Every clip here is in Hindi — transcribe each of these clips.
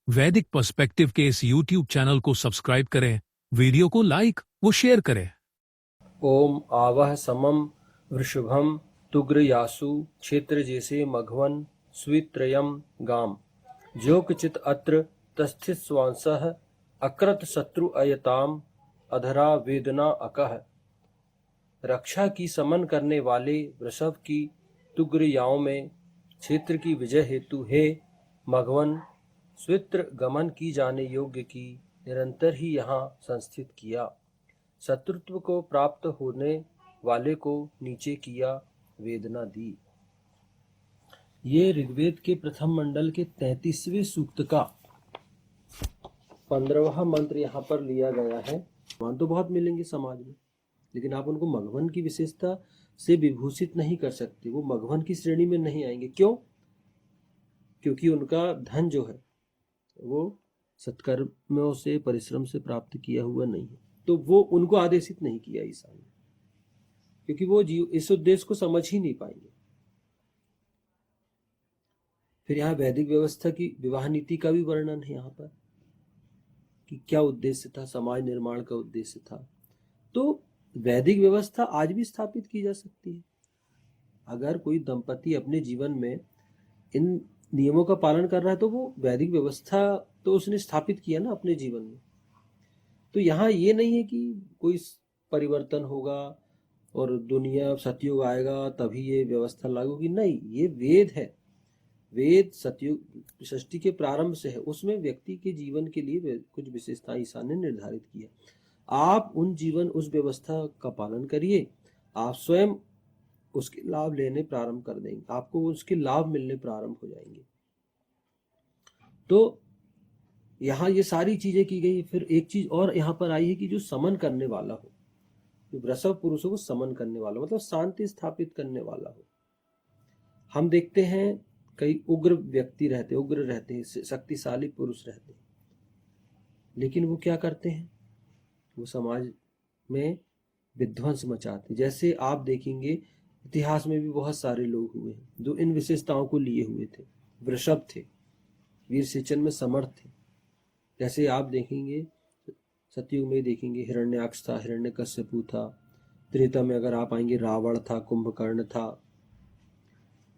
वैदिक पर्सपेक्टिव के इस YouTube चैनल को सब्सक्राइब करें, वीडियो को लाइक व शेयर करें। ओम आवह समम वृषभम तुग्रयासु क्षेत्र जैसे मघवन स्वित्रयम गाम जो किचित अत्र तस्थित स्वांसः अकृत शत्रु अयताम अधरा वेदना अकह। रक्षा की समन करने वाले वृषभ की तुग्रयाओं में क्षेत्र की विजय हेतु हे मघवन स्वित्र गमन की जाने योग्य की निरंतर ही यहाँ संस्थित किया। शत्रुत्व को प्राप्त होने वाले को नीचे किया, वेदना दी। ये ऋग्वेद के प्रथम मंडल के 33वें सूक्त का 15वां मंत्र यहाँ पर लिया गया है। मान तो बहुत मिलेंगे समाज में, लेकिन आप उनको मघवन की विशेषता से विभूषित नहीं कर सकते। वो मघवन की श्रेणी में नहीं आएंगे। क्यों? क्योंकि उनका धन जो है वो सत्कर्मों से, परिश्रम से प्राप्त किया हुआ नहीं है, तो वो उनको आदेशित नहीं किया ईसा ने, क्योंकि वो जीव इस उद्देश्य को समझ ही नहीं पाएंगे। फिर यहाँ वैदिक व्यवस्था की विवाह नीति का भी वर्णन है यहाँ पर कि क्या उद्देश्य था, समाज निर्माण का उद्देश्य था। तो वैदिक व्यवस्था आज भी स्थापित की जा सकती है। अगर कोई दंपति अपने जीवन में इन नियमों का पालन कर रहा है तो वो वैदिक व्यवस्था तो उसने स्थापित किया ना अपने जीवन में। तो यहाँ ये नहीं है कि कोई परिवर्तन होगा और दुनिया सतयुग आएगा तभी ये व्यवस्था लागू होगी। नहीं, ये वेद है। वेद सतयुग सृष्टि के प्रारंभ से है। उसमें व्यक्ति के जीवन के लिए कुछ विशेषताएं ईसा ने निर्धारित किया। आप उस व्यवस्था का पालन करिए, आप स्वयं उसके लाभ लेने प्रारंभ कर देंगे, आपको उसके लाभ मिलने प्रारंभ हो जाएंगे। तो यहाँ ये सारी चीजें की गई। फिर एक चीज और यहाँ पर आई है कि जो समन करने वाला हो, जो वृषभ पुरुषों को समन करने वाला, मतलब शांति स्थापित करने वाला हो। हम देखते हैं कई उग्र व्यक्ति रहते, उग्र रहते हैं, शक्तिशाली पुरुष रहते हैं, लेकिन वो क्या करते हैं? वो समाज में विध्वंस मचाते। जैसे आप देखेंगे इतिहास में भी बहुत सारे लोग हुए हैं जो इन विशेषताओं को लिए हुए थे। वृषभ थे, वीर सेचन में समर्थ थे। जैसे आप देखेंगे सतयुग में देखेंगे हिरण्याक्ष था, हिरण्यकश्यपु था। त्रेता में अगर आप आएंगे रावण था, कुंभकर्ण था।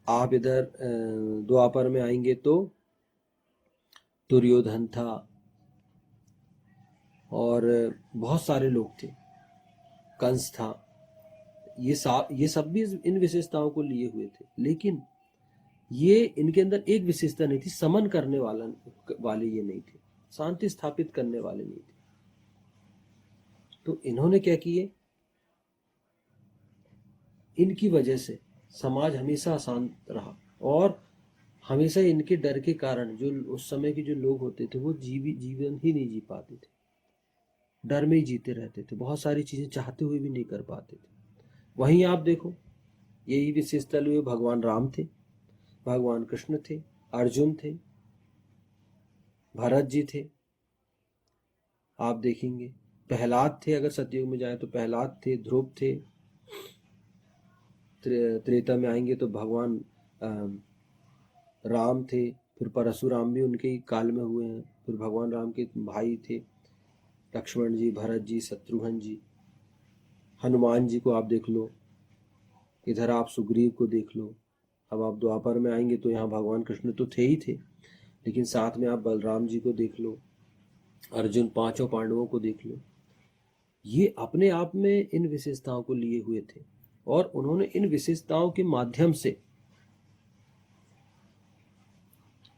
आप इधर द्वापर में आएंगे तो दुर्योधन था और बहुत सारे लोग थे, कंस था। ये सब भी इन विशेषताओं को लिए हुए थे, लेकिन ये इनके अंदर एक विशेषता नहीं थी, समन करने वाले ये नहीं थे, शांति स्थापित करने वाले नहीं थे। तो इन्होंने क्या किए? इनकी वजह से समाज हमेशा अशांत रहा और हमेशा इनके डर के कारण जो उस समय के जो लोग होते थे वो जीवन ही नहीं जी पाते थे, डर में ही जीते रहते थे, बहुत सारी चीजें चाहते हुए भी नहीं कर पाते थे। वहीं आप देखो यही विशेषता लिए भगवान राम थे, भगवान कृष्ण थे, अर्जुन थे, भरत जी थे। आप देखेंगे प्रहलाद थे, अगर सतयुग में जाए तो प्रहलाद थे, ध्रुव थे। त्रेता में आएंगे तो भगवान राम थे, फिर परशुराम भी उनके ही काल में हुए हैं। फिर भगवान राम के भाई थे लक्ष्मण जी, भरत जी, शत्रुघ्न जी। हनुमान जी को आप देख लो, इधर आप सुग्रीव को देख लो। अब आप द्वापर में आएंगे तो यहाँ भगवान कृष्ण तो थे ही थे, लेकिन साथ में आप बलराम जी को देख लो, अर्जुन, पांचों पांडवों को देख लो। ये अपने आप में इन विशेषताओं को लिए हुए थे और उन्होंने इन विशेषताओं के माध्यम से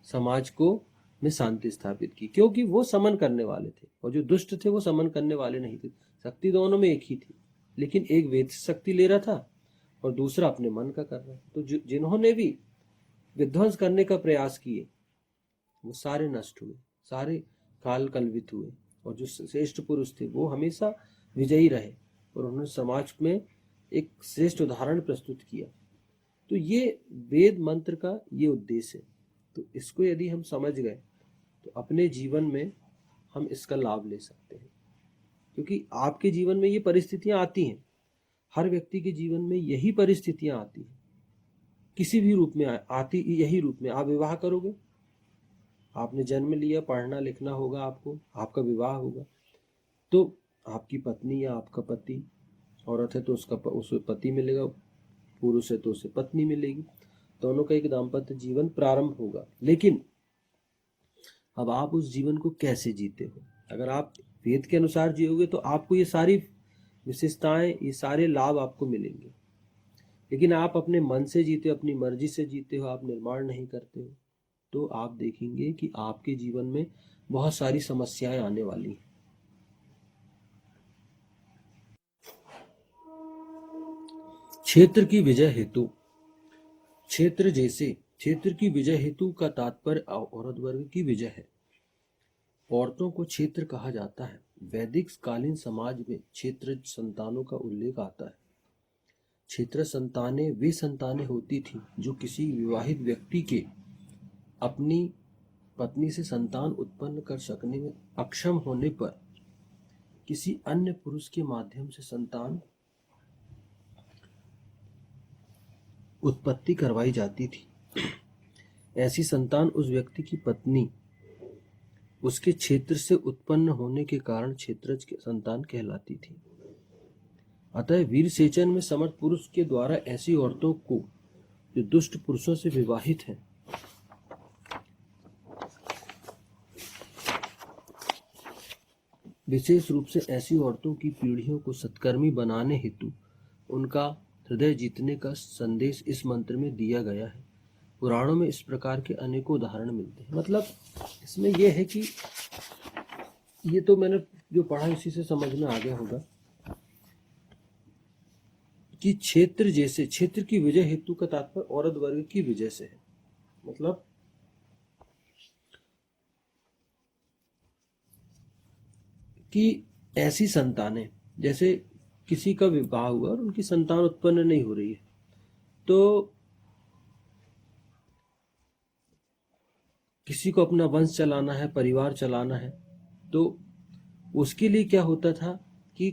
समाज को में शांति स्थापित की, क्योंकि वो समन करने वाले थे और जो दुष्ट थे वो समन करने वाले नहीं थे। शक्ति दोनों में एक ही थी, लेकिन एक वेद शक्ति ले रहा था और दूसरा अपने मन का कर रहा था। तो जिन्होंने भी विध्वंस करने का प्रयास किए वो सारे नष्ट हुए, सारे काल कलवित हुए, और जो श्रेष्ठ पुरुष थे वो हमेशा विजयी रहे और उन्होंने समाज में एक श्रेष्ठ उदाहरण प्रस्तुत किया। तो ये वेद मंत्र का ये उद्देश्य है। तो इसको यदि हम समझ गए तो अपने जीवन में हम इसका लाभ ले सकते हैं, क्योंकि आपके जीवन में ये परिस्थितियां आती हैं, हर व्यक्ति के जीवन में यही परिस्थितियां आती हैं, किसी भी रूप में आती, यही रूप में। आप विवाह करोगे, आपने जन्म लिया, पढ़ना लिखना होगा आपको, आपका विवाह होगा, तो आपकी पत्नी या आपका पति, औरत है तो उसे पति मिलेगा, पुरुष है तो उसे पत्नी मिलेगी, दोनों का एक दाम्पत्य जीवन प्रारंभ होगा। लेकिन अब आप उस जीवन को कैसे जीते हो? अगर आप वेद के अनुसार जियोगे तो आपको ये सारी विशेषताएं, ये सारे लाभ आपको मिलेंगे। लेकिन आप अपने मन से जीते हो, अपनी मर्जी से जीते हो, आप निर्माण नहीं करते हो, तो आप देखेंगे कि आपके जीवन में बहुत सारी समस्याएं आने वाली हैं। क्षेत्र की विजय हेतु। क्षेत्र की विजय हेतु का तात्पर्य औरत वर्ग की विजय है। औरतों को क्षेत्र कहा जाता है। वैदिक कालीन समाज में क्षेत्र संतानों का उल्लेख आता है। क्षेत्र संतानें वे संतानें होती थी जो किसी विवाहित व्यक्ति के अपनी पत्नी से संतान उत्पन्न कर सकने में अक्षम होने पर किसी अन्य पुरुष के माध्यम से संतान उत्पत्ति करवाई जाती थी। ऐसी संतान उस व्यक्ति की पत्नी उसके क्षेत्र से उत्पन्न होने के कारण क्षेत्रज की संतान कहलाती थी। अतः वीर सेचन में समर्थ पुरुष के द्वारा ऐसी औरतों को जो दुष्ट पुरुषों से विवाहित हैं, विशेष रूप से ऐसी औरतों की पीढ़ियों को सत्कर्मी बनाने हेतु उनका हृदय जीतने का संदेश इस मंत्र में दिया गया है। पुराणों में इस प्रकार के अनेकों उदाहरण मिलते हैं। मतलब इसमें यह है कि ये तो मैंने जो पढ़ा इसी से समझ में आ गया होगा कि क्षेत्र की विजय हेतु का तात्पर्य औरत वर्ग की विजय से है। मतलब कि ऐसी संतानें, जैसे किसी का विवाह हुआ और उनकी संतान उत्पन्न नहीं हो रही है, तो किसी को अपना वंश चलाना है, परिवार चलाना है, तो उसके लिए क्या होता था कि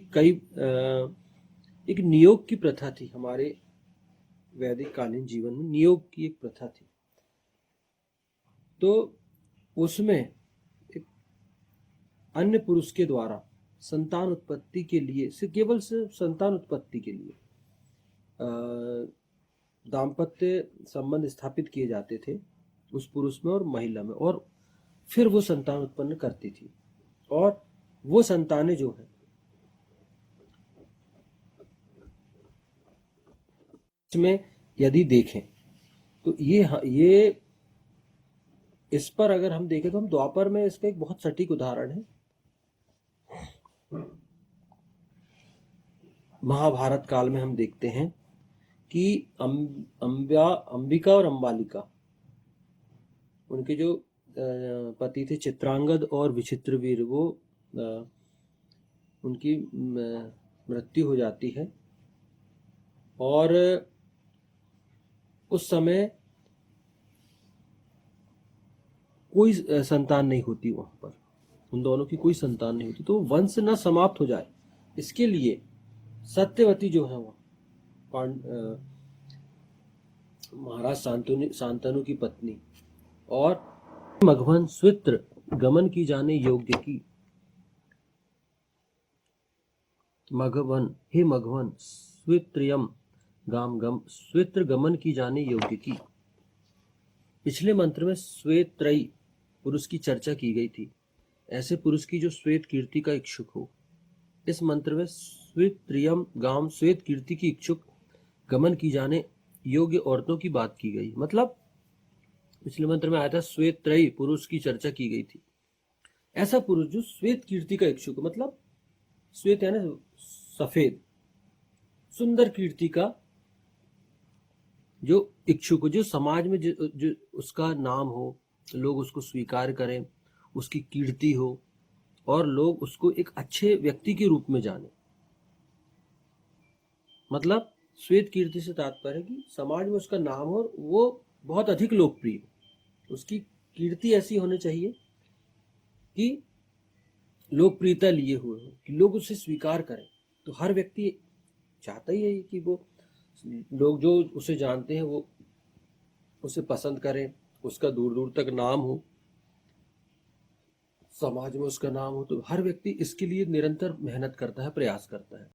एक नियोग की प्रथा थी। हमारे वैदिक कालीन जीवन में नियोग की एक प्रथा थी। तो उसमें एक अन्य पुरुष के द्वारा संतान उत्पत्ति के लिए, केवल सिर्फ संतान उत्पत्ति के लिए दाम्पत्य संबंध स्थापित किए जाते थे उस पुरुष में और महिला में, और फिर वो संतान उत्पन्न करती थी। और वो संतानें जो है इसमें यदि देखें तो ये इस पर अगर हम देखें तो हम द्वापर में इसका एक बहुत सटीक उदाहरण है। महाभारत काल में हम देखते हैं कि अंबिका और अंबालिका, उनके जो पति थे चित्रांगद और विचित्रवीर, वो उनकी मृत्यु हो जाती है और उस समय कोई संतान नहीं होती वहां पर, उन दोनों की कोई संतान नहीं होती। तो वंश न समाप्त हो जाए इसके लिए सत्यवती जो है वो महाराज शांतनु की पत्नी और मघवन स्वित्र गमन की जाने योग्य की, मघवन स्वित्रियम स्वित्र गमन की जाने योग्य की। पिछले मंत्र में श्वेत्रयी पुरुष की चर्चा की गई थी, ऐसे पुरुष की जो श्वेत कीर्ति का इच्छुक हो। इस मंत्र में स्वित्रियम गाम श्वेत कीर्ति की इच्छुक गमन की जाने योग्य औरतों की बात की गई। मतलब पिछले मंत्र में आया था श्वेत्रयी पुरुष की चर्चा की गई थी, ऐसा पुरुष जो श्वेत कीर्ति का इच्छुक, मतलब श्वेत है ना सफेद, सुंदर कीर्ति का जो इच्छुक हो, जो समाज में जो उसका नाम हो, लोग उसको स्वीकार करें, उसकी कीर्ति हो और लोग उसको एक अच्छे व्यक्ति के रूप में जाने। मतलब श्वेत कीर्ति से तात्पर्य है कि समाज में उसका नाम हो और वो बहुत अधिक लोकप्रिय, उसकी कीर्ति ऐसी होनी चाहिए कि लोकप्रियता लिए हुए हो, कि लोग उसे स्वीकार करें। तो हर व्यक्ति चाहता ही है कि वो लोग जो उसे जानते हैं वो उसे पसंद करें, उसका दूर दूर तक नाम हो। समाज में उसका नाम हो, तो हर व्यक्ति इसके लिए निरंतर मेहनत करता है, प्रयास करता है।